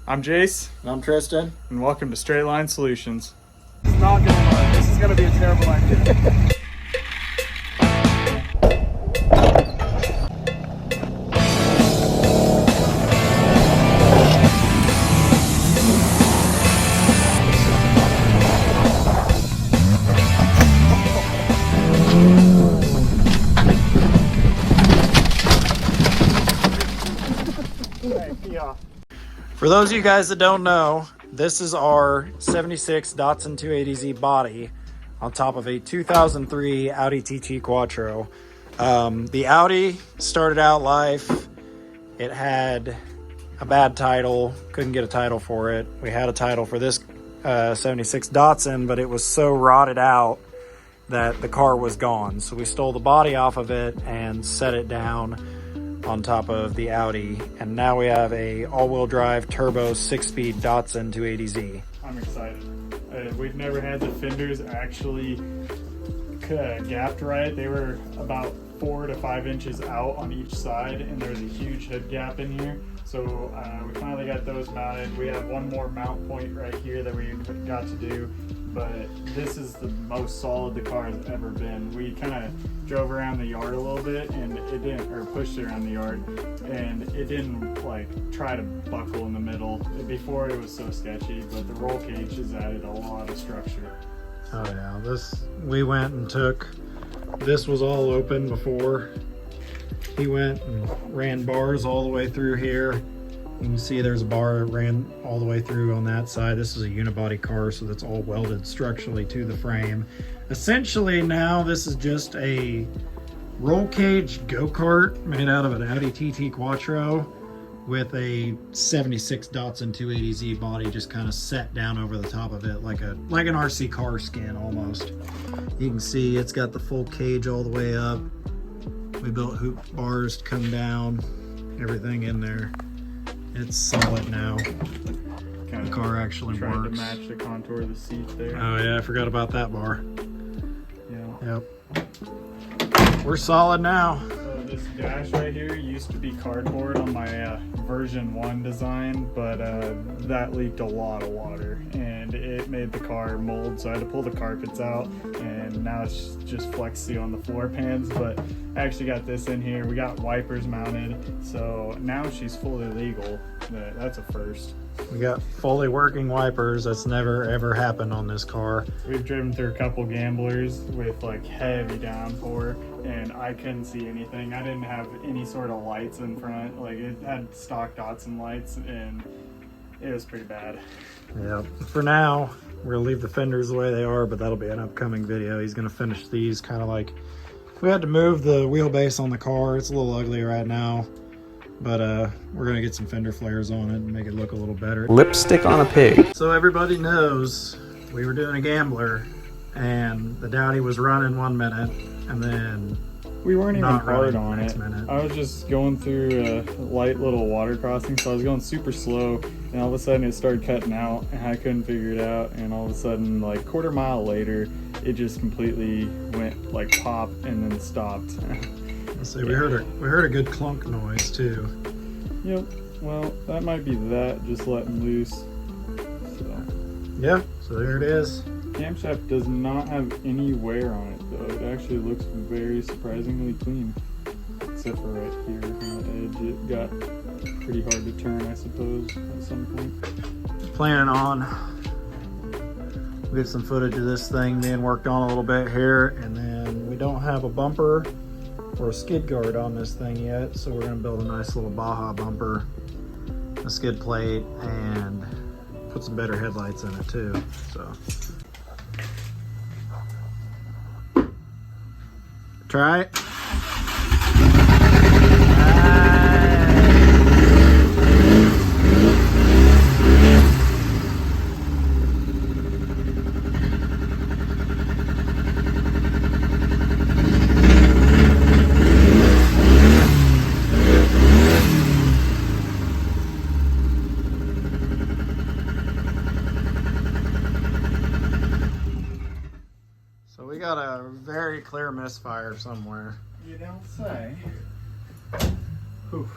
I'm Jace. And I'm Tristan. And welcome to Straight Line Solutions. It's not going to work. This is going to be a terrible idea. For those of you guys that don't know, this is our 76 Datsun 280Z body on top of a 2003 Audi TT Quattro. The Audi started out life, it had a bad title, couldn't get a title for it. We had a title for this 76 Datsun, but it was so rotted out that the car was gone. So we stole the body off of it and set it down on top of the Audi, and now we have a all-wheel drive turbo 6-speed Datsun 280Z. I'm excited. We've never had the fenders actually gapped right. They were about 4 to 5 inches out on each side, and there's a huge hood gap in here. So we finally got those mounted. We have one more mount point right here that we got to do, but this is the most solid the car has ever been. We kind of drove around the yard a little bit, and it didn't, or pushed it around the yard, and it didn't like try to buckle in the middle. Before it was so sketchy, but the roll cage has added a lot of structure. Oh yeah, we went and took, this was all open before. He went and ran bars all the way through here. You can see there's a bar that ran all the way through on that side. This is a unibody car, so that's all welded structurally to the frame. Essentially now this is just a roll cage go-kart made out of an Audi TT Quattro with a 76 Datsun 280Z body just kind of set down over the top of it like an RC car skin almost. You can see it's got the full cage all the way up. We built hoop bars to come down, everything in there. It's solid now. The car actually trying works. To match the contour of the seat there. Oh yeah, I forgot about that bar. Yeah. Yep. We're solid now. So this dash right here used to be cardboard on my version 1 design, but that leaked a lot of water and it made the car mold, so I had to pull the carpets out, and now it's just Flex Seal on the floor pans. But I actually got this in here. We got wipers mounted, so now she's fully legal. That's a first. We got fully working wipers. That's never ever happened on this car. We've driven through a couple gamblers with like heavy downpour, and I couldn't see anything. I didn't have any sort of lights in front. Like, it had stock Datsun lights, and it was pretty bad. Yeah. For now, we're gonna leave the fenders the way they are, but that'll be an upcoming video. He's gonna finish these kind of like, we had to move the wheelbase on the car. It's a little ugly right now, but we're gonna get some fender flares on it and make it look a little better. Lipstick on a pig. So everybody knows we were doing a gambler, and the Daudi was running 1 minute, and then we weren't even hard on it. Minute. I was just going through a light little water crossing, so I was going super slow, and all of a sudden it started cutting out, and I couldn't figure it out, and all of a sudden, like quarter mile later, it just completely went like pop and then stopped. Let's see, we heard a good clunk noise too. Yep. Well, that might be that just letting loose. So. Yeah. So there it is. Camshaft does not have any wear on it though. It actually looks very surprisingly clean, except for right here on the edge. It got pretty hard to turn, I suppose, at some point. Planning on we get some footage of this thing being worked on a little bit here, and then we don't have a bumper or a skid guard on this thing yet, so we're going to build a nice little Baja Bumper, a skid plate, and put some better headlights in it too. So try it. We got a very clear misfire somewhere. You don't say. Whew.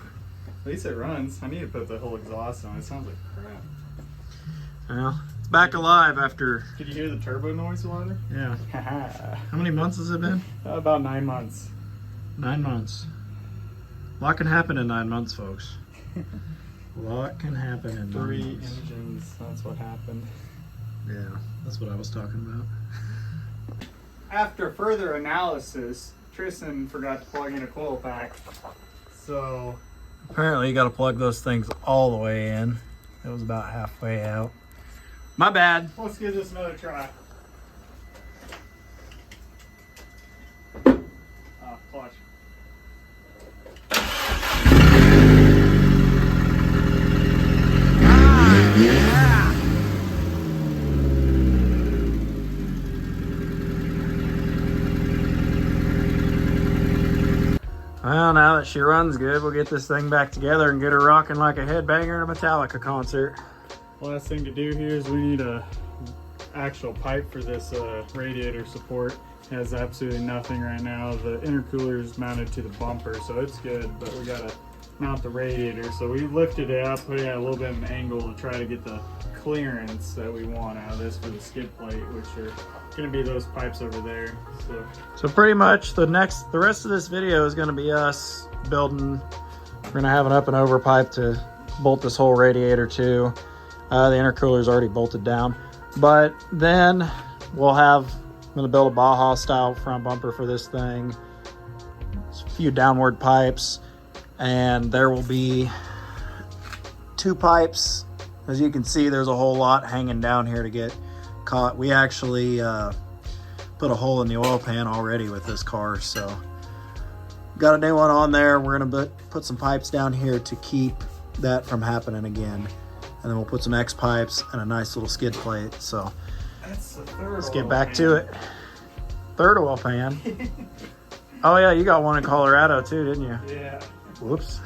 At least it runs. I need to put the whole exhaust on. It sounds like crap. Well, it's back alive after. Did you hear the turbo noise, Water? Yeah. How many months has it been? About 9 months. 9 months. A lot can happen in 9 months, folks. A lot can happen in 9 3 months. engines. That's what happened. Yeah, that's what I was talking about. After further analysis, Tristan forgot to plug in a coil pack. So Apparently you got to plug those things all the way in. It was about halfway out. My bad. let's give this another try. Clutch. Well, now that she runs good, we'll get this thing back together and get her rocking like a headbanger at a Metallica concert. Last thing to do here is we need a actual pipe for this radiator support. It has absolutely nothing right now. The intercooler is mounted to the bumper, so it's good, but we gotta mount the radiator. So we lifted it up, put it at a little bit of an angle to try to get the clearance that we want out of this for the skid plate, which are gonna be those pipes over there. So pretty much the rest of this video is gonna be us building. We're gonna have an up and over pipe to bolt this whole radiator to. The intercooler is already bolted down, but then I'm gonna build a Baja style front bumper for this thing. There's a few downward pipes, and there will be 2 pipes. As you can see, there's a whole lot hanging down here to get caught. We actually put a hole in the oil pan already with this car, so got a new one on there. We're gonna put some pipes down here to keep that from happening again. And then we'll put some X pipes and a nice little skid plate. So that's the third. Let's get back to it. Third oil pan. Oh yeah, you got one in Colorado too, didn't you? Yeah. Whoops.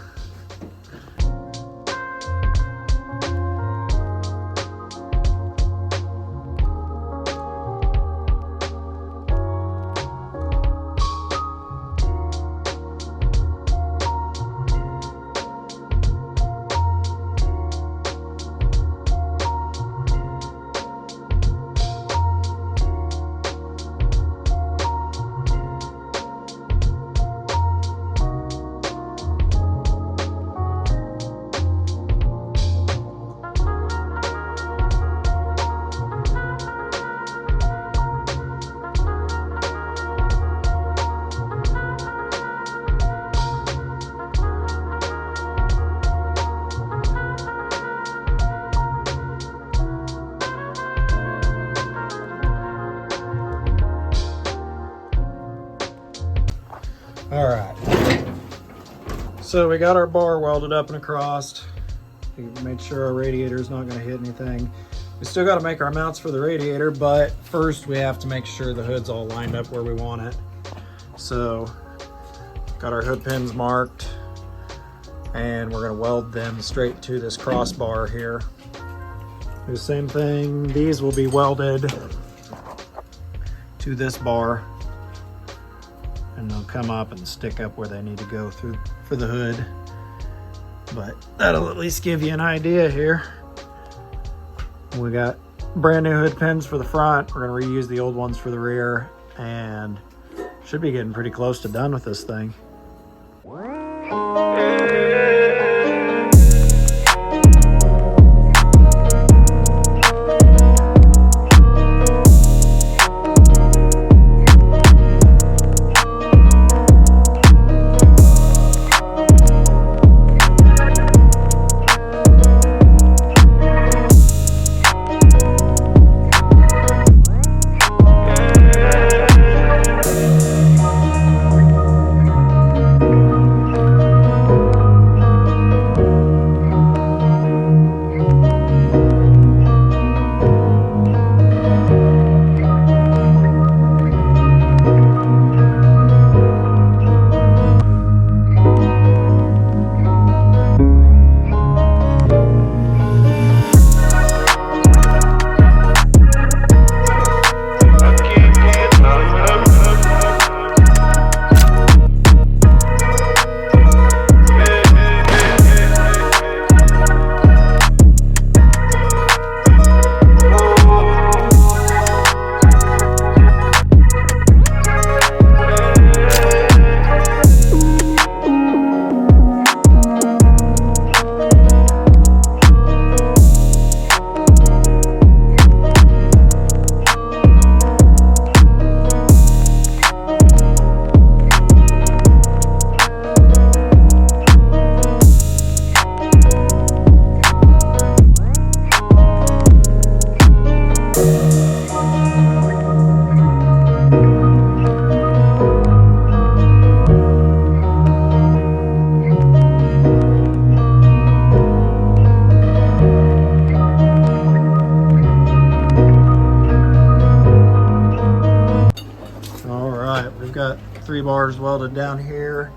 All right, so we got our bar welded up and across. We made sure our radiator is not going to hit anything. We still got to make our mounts for the radiator, but first we have to make sure the hood's all lined up where we want it. So got our hood pins marked, and we're going to weld them straight to this crossbar here. Do the same thing. These will be welded to this bar, and they'll come up and stick up where they need to go through for the hood. But that'll at least give you an idea here. We got brand new hood pins for the front. We're gonna reuse the old ones for the rear, and should be getting pretty close to done with this thing. 3 bars welded down here.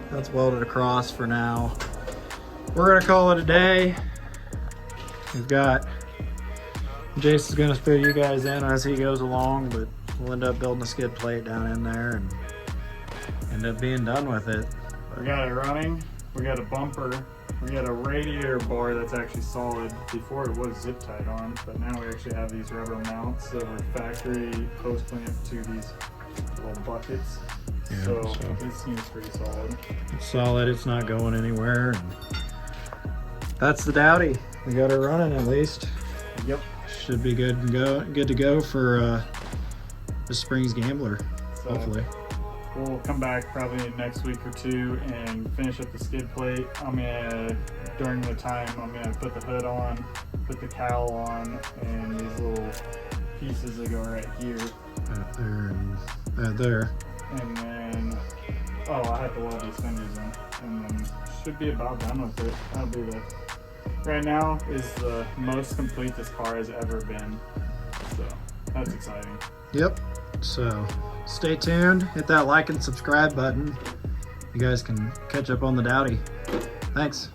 That's welded across for now. We're gonna call it a day. We've got, Jason's gonna fill you guys in as he goes along, but we'll end up building a skid plate down in there and end up being done with it. We got it running, we got a bumper, we got a radiator bar that's actually solid. Before it was zip tied on, but now we actually have these rubber mounts that were factory post clamped to these little buckets. Yeah, so so it seems pretty solid. it's solid, it's not going anywhere. And that's the Daudi. We got it running at least. Yep. Should be good to go for the Springs Gambler, So hopefully. we'll come back probably next week or two and finish up the skid plate. During the time, I'm gonna put the hood on, put the cowl on, and these little pieces that go right here. There and there. And then, I have to weld these fenders in, and then should be about done with it. That'll be right now is the most complete this car has ever been. So that's exciting. Yep. So stay tuned. Hit that like and subscribe button. You guys can catch up on the Daudi. Thanks.